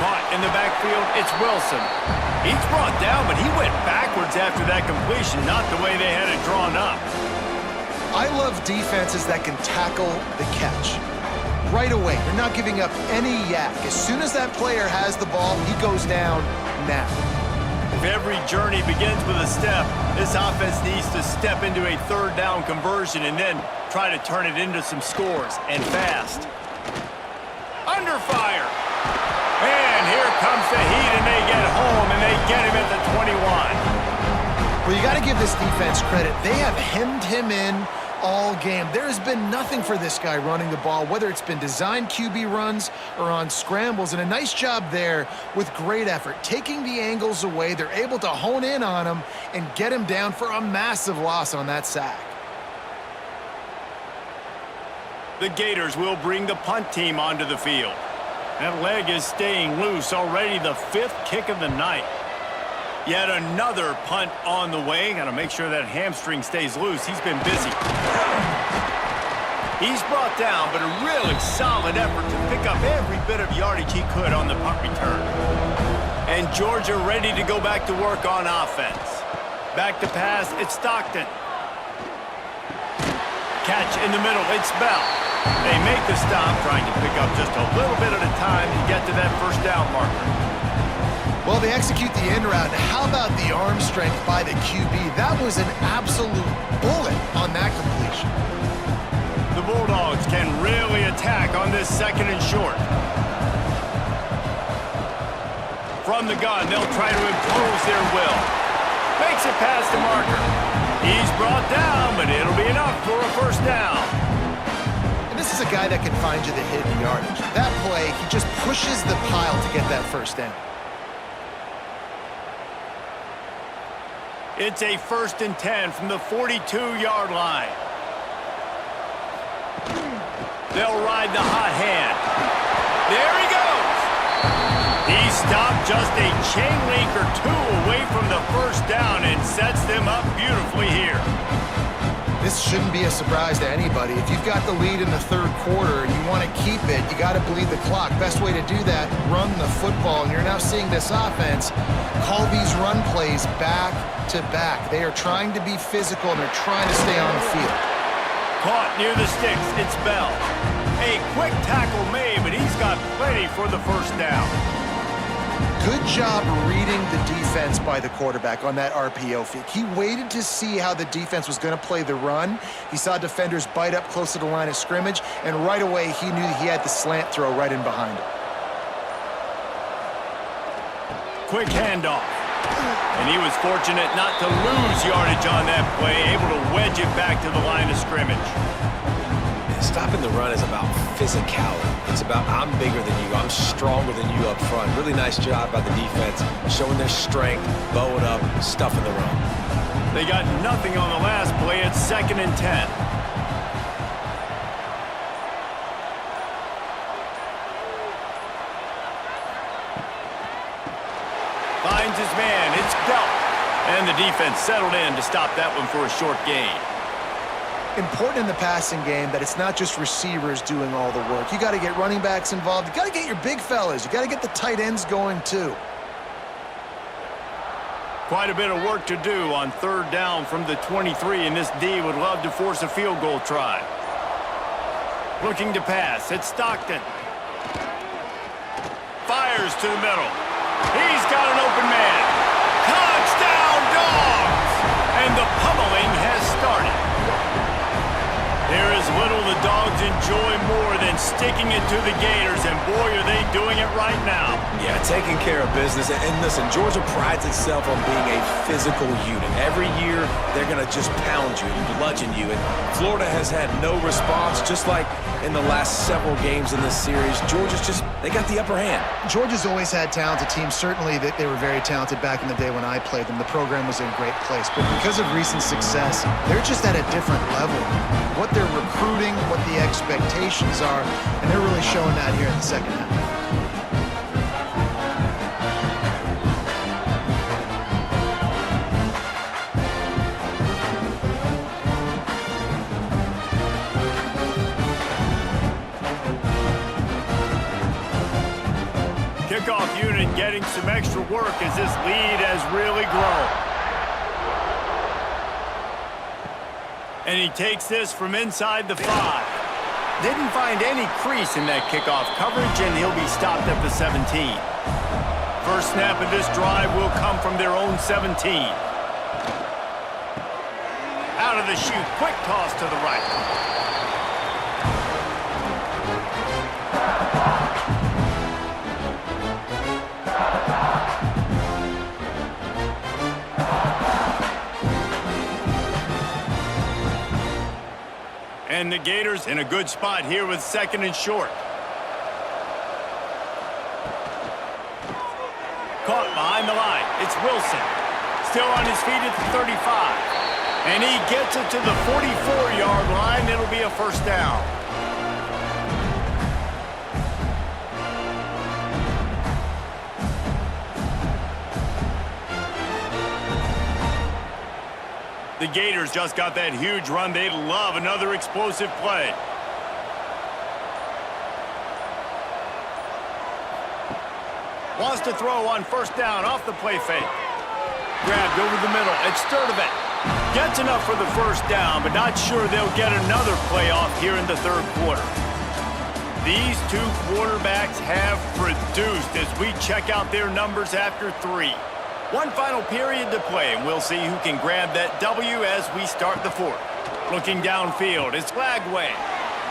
Caught in the backfield, it's Wilson. He's brought down, but he went backwards after that completion, not the way they had it drawn up. I love defenses that can tackle the catch. Right away, they're not giving up any yak. As soon as that player has the ball, he goes down now. every journey begins with a step, this offense needs to step into a third down conversion and then try to turn it into some scores, and fast. Under fire. And here comes the heat, and they get home, and they get him at the 21. Well, you got to give this defense credit. They have hemmed him in all game. There has been nothing for this guy running the ball, whether it's been designed QB runs or on scrambles, and a nice job there with great effort. Taking the angles away, they're able to hone in on him and get him down for a massive loss on that sack. The Gators will bring the punt team onto the field. That leg is staying loose, already the 5th kick of the night. Yet another punt on the way. Got to make sure that hamstring stays loose. He's been busy. He's brought down, but a really solid effort to pick up every bit of yardage he could on the punt return. And Georgia ready to go back to work on offense. Back to pass, it's Stockton. Catch in the middle, it's Bell. They make the stop, trying to pick up just a little bit at a time to get to that first down marker. Well, they execute the end route. How about the arm strength by the QB? That was an absolute bullet on that completion. The Bulldogs can really attack on this 2nd and short. From the gun, they'll try to impose their will. Makes it past the marker. He's brought down, but it'll be enough for a first down. And this is a guy that can find you the hidden yardage. That play, he just pushes the pile to get that first down. It's a 1st and 10 from the 42-yard line. They'll ride the hot hand. There he goes. He stopped just a chain link or 2 away from the first down and sets them up beautifully here. This shouldn't be a surprise to anybody. If you've got the lead in the 3rd quarter and you want to keep it, you got to bleed the clock. Best way to do that, run the football. And you're now seeing this offense call these run plays back to back. They are trying to be physical, and they're trying to stay on the field. Caught near the sticks, it's Bell. A quick tackle made, but he's got plenty for the first down. Good job reading the defense by the quarterback on that RPO fake. He waited to see how the defense was going to play the run. He saw defenders bite up close to the line of scrimmage, and right away he knew he had the slant throw right in behind him. Quick handoff. And he was fortunate not to lose yardage on that play, able to wedge it back to the line of scrimmage. Stopping the run is about physicality. It's about I'm bigger than you, I'm stronger than you up front. Really nice job by the defense, showing their strength, bowing up, stuffing the run. They got nothing on the last play. It's 2nd and 10. Finds his man. It's Bell. And the defense settled in to stop that one for a short gain. Important in the passing game that it's not just receivers doing all the work. You got to get running backs involved. You got to get your big fellas. You got to get the tight ends going too. Quite a bit of work to do on 3rd down from the 23, and this D would love to force a field goal try. Looking to pass. It's Stockton. Fires to the middle. He's got an open man. Touchdown, Dogs! And the pummeling has started. There is little the Dogs enjoy more than sticking it to the Gators, and boy, are they doing it right now. Yeah, taking care of business. And listen, Georgia prides itself on being a physical unit. Every year, they're going to just pound you and bludgeon you. And Florida has had no response, just like in the last several games in this series. Georgia's just, they got the upper hand. Georgia's always had talented teams. Certainly that they were very talented back in the day when I played them. The program was in a great place. But because of recent success, they're just at a different level. What they're recruiting, what the expectations are, and they're really showing that here in the 2nd half. Kickoff unit getting some extra work as this lead has really grown. And he takes this from inside the 5. Didn't find any crease in that kickoff coverage, and he'll be stopped at the 17. First snap of this drive will come from their own 17. Out of the chute, quick toss to the right. And the Gators in a good spot here with second and short. Caught behind the line. It's Wilson. Still on his feet at the 35. And he gets it to the 44-yard line. It'll be a first down. The Gators just got that huge run. They'd love another explosive play. Wants to throw on first down off the play fake. Grabbed over the middle. It's Sturdivant. Gets enough for the first down, but not sure they'll get another play off here in the third quarter. These two quarterbacks have produced as we check out their numbers after 3. One final period to play, and we'll see who can grab that W as we start the fourth. Looking downfield, it's Lagway.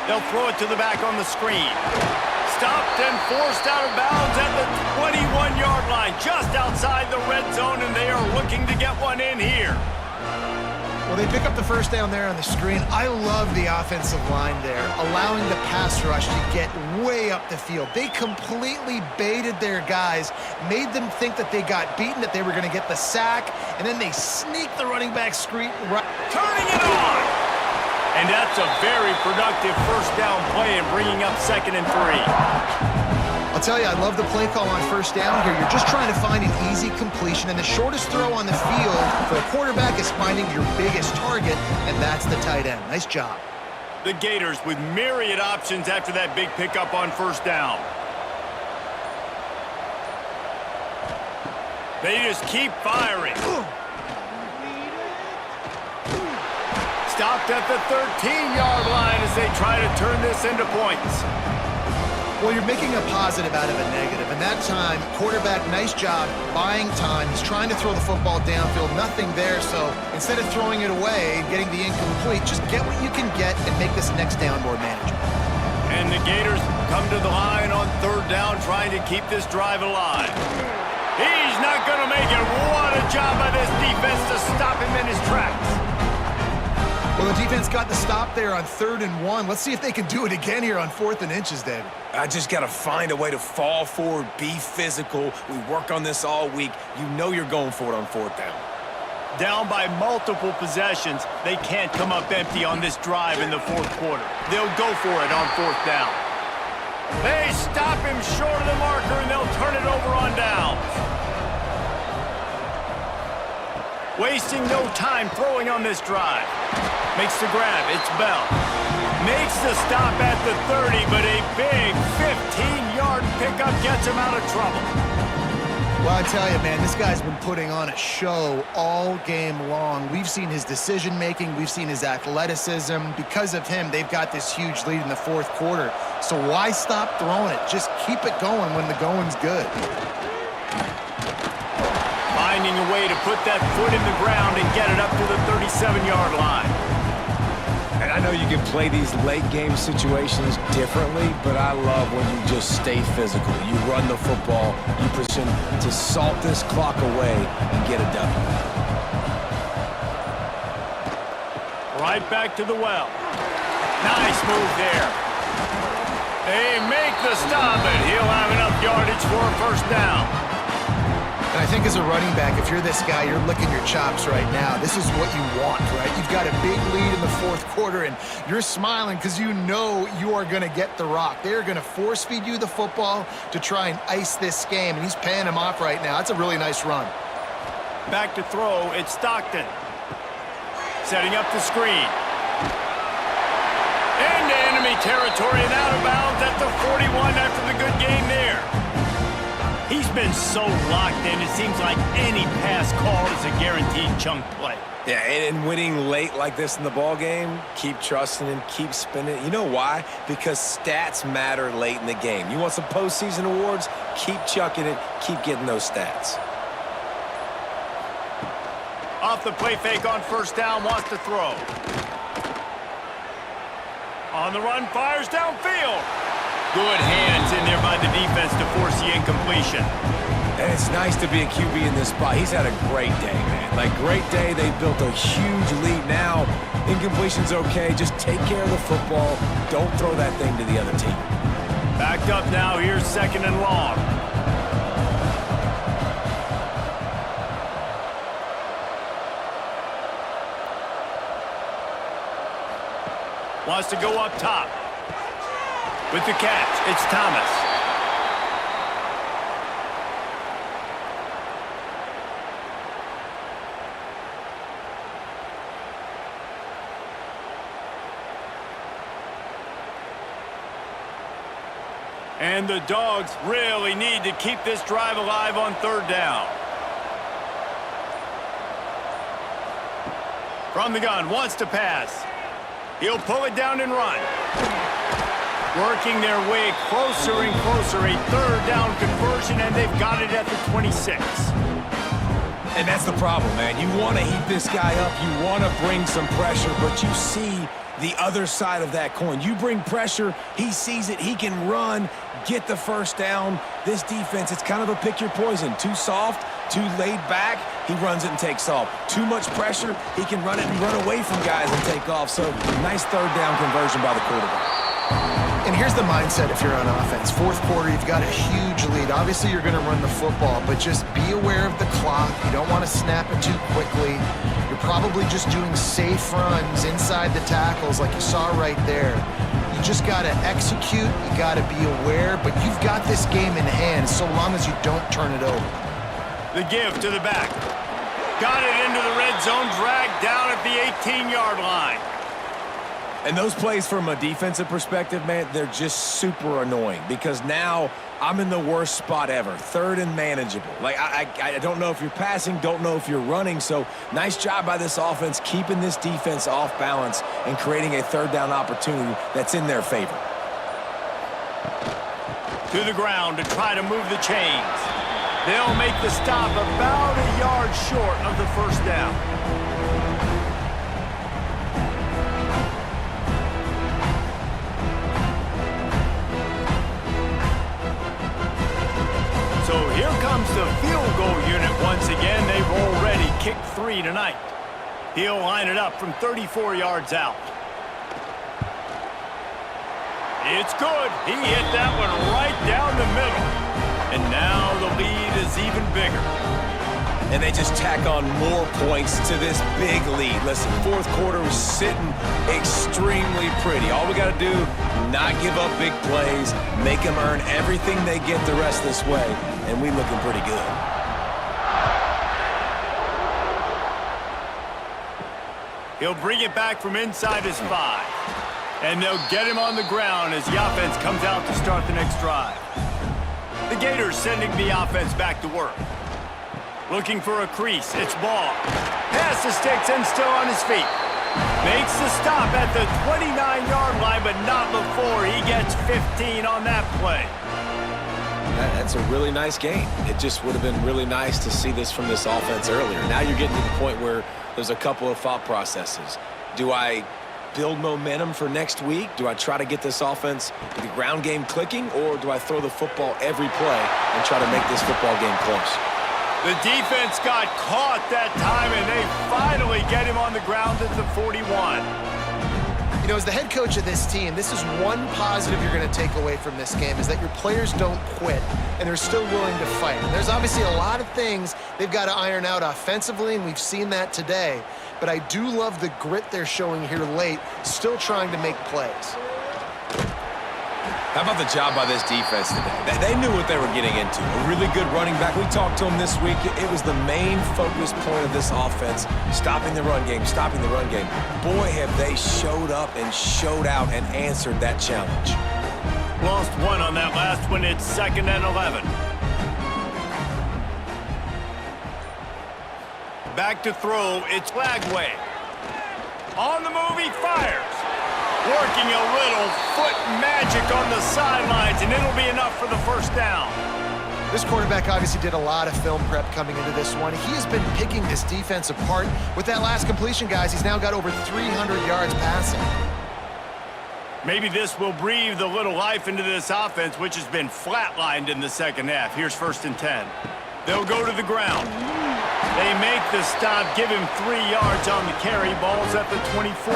They'll throw it to the back on the screen. Stopped and forced out of bounds at the 21-yard line, just outside the red zone, and they are looking to get one in here. Well, they pick up the first down there on the screen. I love the offensive line there, allowing the pass rush to get way up the field. They completely baited their guys, made them think that they got beaten, that they were going to get the sack, and then they sneaked the running back screen right. Turning it on! And that's a very productive first down play and bringing up second and 3. I'll tell you, I love the play call on first down here. You're just trying to find an easy completion, and the shortest throw on the field for a quarterback is finding your biggest target, and that's the tight end. Nice job. The Gators with myriad options after that big pickup on first down. They just keep firing. Stopped at the 13-yard line as they try to turn this into points. Well, you're making a positive out of a negative, and that time, quarterback, nice job, buying time. He's trying to throw the football downfield, nothing there, so instead of throwing it away and getting the incomplete, just get what you can get and make this next down more manageable. And the Gators come to the line on third down, trying to keep this drive alive. He's not going to make it. What a job by this defense to stop him in his tracks. Well, the defense got the stop there on 3rd and 1. Let's see if they can do it again here on 4th and inches, David. I just got to find a way to fall forward, be physical. We work on this all week. You know you're going for it on 4th down. Down by multiple possessions, they can't come up empty on this drive in the fourth quarter. They'll go for it on 4th down. They stop him short of the marker, and they'll turn it over on downs. Wasting no time throwing on this drive. Makes the grab. It's Bell. Makes the stop at the 30, but a big 15-yard pickup gets him out of trouble. Well, I tell you, man, this guy's been putting on a show all game long. We've seen his decision-making. We've seen his athleticism. Because of him, they've got this huge lead in the fourth quarter. So why stop throwing it? Just keep it going when the going's good. Finding a way to put that foot in the ground and get it up to the 37-yard line. And I know you can play these late-game situations differently, but I love when you just stay physical. You run the football, you position to salt this clock away and get a W. Right back to the well. Nice move there. They make the stop, and he'll have enough yardage for a first down. And I think as a running back, if you're this guy, you're licking your chops right now. This is what you want, right? You've got a big lead in the fourth quarter, and you're smiling because you know you are going to get the rock. They're going to force-feed you the football to try and ice this game, and he's paying him off right now. That's a really nice run. Back to throw, it's Stockton. Setting up the screen. Into enemy territory and out of bounds at the 41 after the good game there. He's been so locked in, it seems like any pass call is a guaranteed chunk play. Yeah, and winning late like this in the ball game, keep trusting and keep spinning. You know why? Because stats matter late in the game. You want some postseason awards? Keep chucking it. Keep getting those stats. Off the play fake on first down, wants to throw. On the run, fires downfield. Good hands in there by the defense to force the incompletion. And it's nice to be a QB in this spot. He's had a great day, man. Like, great day. They built a huge lead. Now, incompletion's okay. Just take care of the football. Don't throw that thing to the other team. Backed up now. Here's second and long. Wants to go up top. With the catch, it's Thomas. And the Dogs really need to keep this drive alive on third down. From the gun, wants to pass. He'll pull it down and run. Working their way closer and closer. A third down conversion, and they've got it at the 26. And that's the problem, man. You want to heat this guy up. You want to bring some pressure, but you see the other side of that coin. You bring pressure, he sees it, he can run, get the first down. This defense, it's kind of a pick your poison. Too soft, too laid back, he runs it and takes off. Too much pressure, he can run it and run away from guys and take off. So, nice third down conversion by the quarterback. And here's the mindset if you're on offense. Fourth quarter, you've got a huge lead. Obviously, you're going to run the football, but just be aware of the clock. You don't want to snap it too quickly. You're probably just doing safe runs inside the tackles like you saw right there. You just got to execute. You got to be aware, but you've got this game in hand so long as you don't turn it over. The give to the back. Got it into the red zone, dragged down at the 18-yard line. And those plays from a defensive perspective, man, they're just super annoying because now I'm in the worst spot ever, third and manageable. Like, I don't know if you're passing, don't know if you're running, so nice job by this offense keeping this defense off balance and creating a third down opportunity that's in their favor. To the ground to try to move the chains. They'll make the stop about a yard short of the first down. So here comes the field goal unit once again. They've already kicked 3 tonight. He'll line it up from 34 yards out. It's good. He hit that one right down the middle. And now the lead is even bigger. And they just tack on more points to this big lead. Listen, fourth quarter was sitting extremely pretty. All we got to do, not give up big plays, make them earn everything they get the rest of this way, and we looking pretty good. He'll bring it back from inside his 5. And they'll get him on the ground as the offense comes out to start the next drive. The Gators sending the offense back to work. Looking for a crease. It's Ball. Pass the sticks and still on his feet. Makes the stop at the 29-yard line, but not before he gets 15 on that play. That's a really nice game. It just would have been really nice to see this from this offense earlier. Now you're getting to the point where there's a couple of thought processes. Do I build momentum for next week? Do I try to get this offense, the ground game clicking, or do I throw the football every play and try to make this football game close? The defense got caught that time, and they finally get him on the ground at the 41. You know, as the head coach of this team, this is one positive you're going to take away from this game, is that your players don't quit, and they're still willing to fight. And there's obviously a lot of things they've got to iron out offensively, and we've seen that today. But I do love the grit they're showing here late, still trying to make plays. How about the job by this defense today? They knew what they were getting into. A really good running back. We talked to him this week. It was the main focus point of this offense, stopping the run game, stopping the run game. Boy, have they showed up and showed out and answered that challenge. Lost one on that last one. It's 2nd and 11. Back to throw, it's Flagway. On the move, he fires. Working a little foot magic on the sidelines, and it'll be enough for the first down. This quarterback obviously did a lot of film prep coming into this one. He has been picking this defense apart. With that last completion, guys, he's now got over 300 yards passing. Maybe this will breathe a little life into this offense, which has been flatlined in the second half. Here's 1st and 10. They'll go to the ground. They make the stop, give him 3 yards on the carry. Ball's at the 24.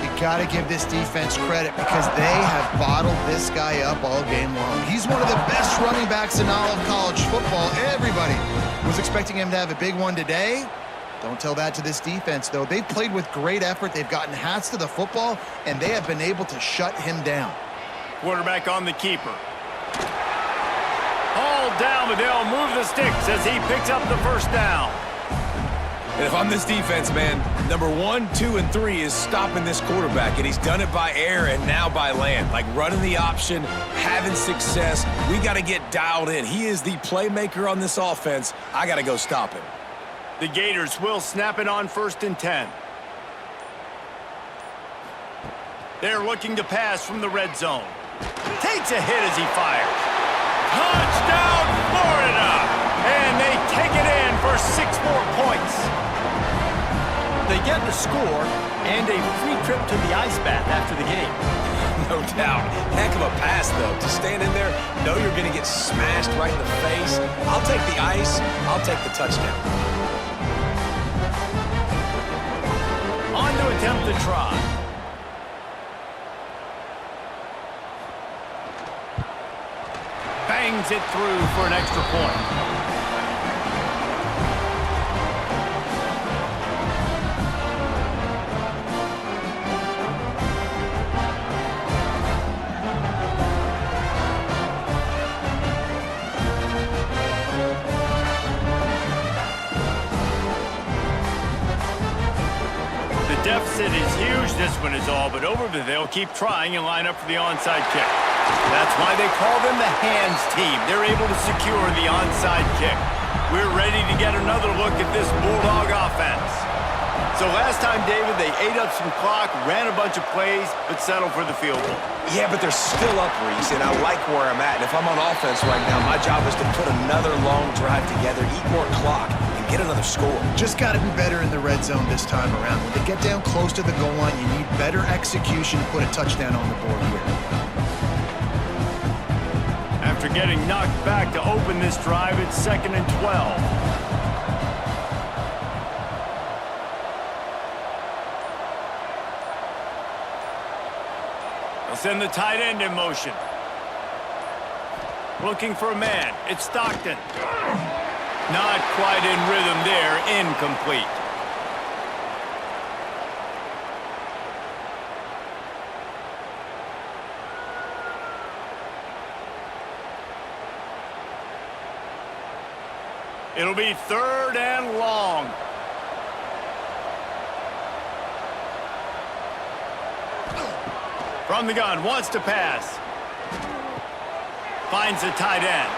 You got to give this defense credit because they have bottled this guy up all game long. He's one of the best running backs in all of college football. Everybody was expecting him to have a big one today. Don't tell that to this defense, though. They've played with great effort. They've gotten hats to the football, and they have been able to shut him down. Quarterback on the keeper. All down, but they'll move the sticks as he picks up the first down. And if I'm this defense, man, number 1, 2, and 3 is stopping this quarterback, and he's done it by air and now by land. Like running the option, having success. We got to get dialed in. He is the playmaker on this offense. I got to go stop him. The Gators will snap it on 1st and 10. They're looking to pass from the red zone. Takes a hit as he fires. Touchdown, Florida! And they take it in for 6 more points. They get the score and a free trip to the ice bath after the game. No doubt. Heck of a pass, though. To stand in there, know you're going to get smashed right in the face. I'll take the ice. I'll take the touchdown. On to attempt the try. Bangs it through for an extra point. The deficit is huge. This one is all but over, but they'll keep trying and line up for the onside kick. That's why they call them the hands team. They're able to secure the onside kick. We're ready to get another look at this Bulldog offense. So last time, David, they ate up some clock, ran a bunch of plays, but settled for the field goal. Yeah, but they're still up, Reese, and I like where I'm at. And if I'm on offense right now, my job is to put another long drive together, eat more clock, and get another score. Just got to be better in the red zone this time around. When they get down close to the goal line, you need better execution to put a touchdown on the board here. After getting knocked back to open this drive, it's 2nd and 12. They'll send the tight end in motion. Looking for a man. It's Stockton. Not quite in rhythm there. Incomplete. It'll be 3rd and long. From the gun, wants to pass. Finds the tight end.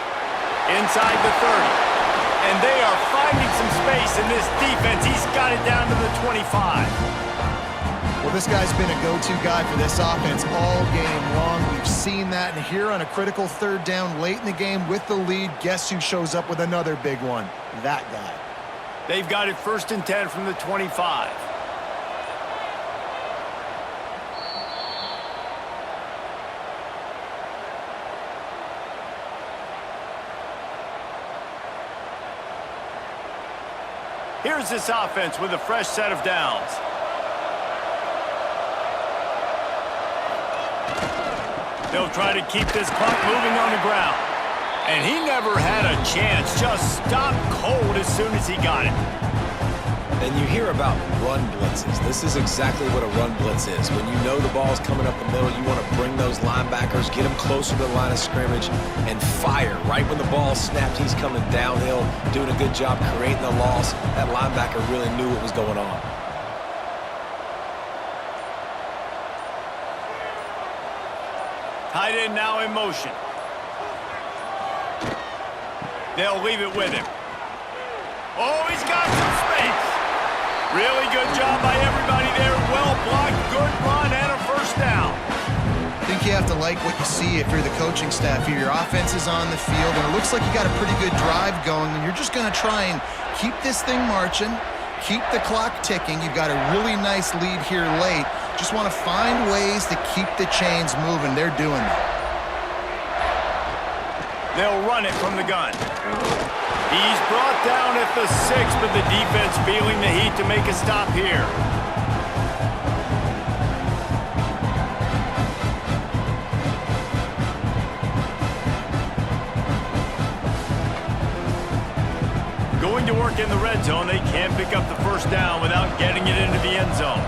Inside the 30. And they are finding some space in this defense. He's got it down to the 25. Well, this guy's been a go-to guy for this offense all game long. We've seen that, and here on a critical 3rd down late in the game with the lead, guess who shows up with another big one? That guy. They've got it 1st and 10 from the 25. Here's this offense with a fresh set of downs. They'll try to keep this clock moving on the ground. And he never had a chance. Just stopped cold as soon as he got it. And you hear about run blitzes. This is exactly what a run blitz is. When you know the ball's coming up the middle, you want to bring those linebackers, get them closer to the line of scrimmage, and fire. Right when the ball snapped, he's coming downhill, doing a good job creating the loss. That linebacker really knew what was going on. Tight end now in motion. They'll leave it with him. Oh, he's got some space. Really good job by everybody there. Well blocked, good run, and a first down. I think you have to like what you see if you're the coaching staff here. Your offense is on the field, and it looks like you got a pretty good drive going, and you're just going to try and keep this thing marching, keep the clock ticking. You've got a really nice lead here late. Just want to find ways to keep the chains moving. They're doing that. They'll run it from the gun. He's brought down at the 6, but the defense feeling the heat to make a stop here. Going to work in the red zone. They can't pick up the first down without getting it into the end zone.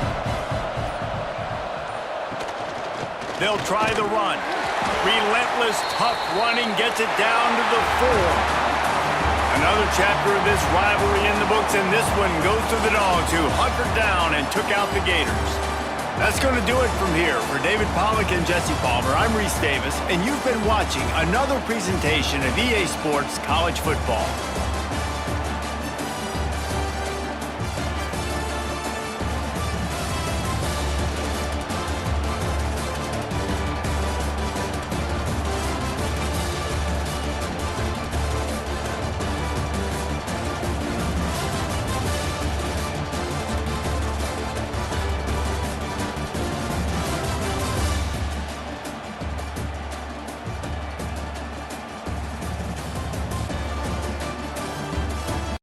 They'll try the run. Relentless, tough running gets it down to the 4. Another chapter of this rivalry in the books, and this one goes to the Dogs, who hunkered down and took out the Gators. That's going to do it from here. For David Pollack and Jesse Palmer, I'm Reese Davis, and you've been watching another presentation of EA Sports College Football.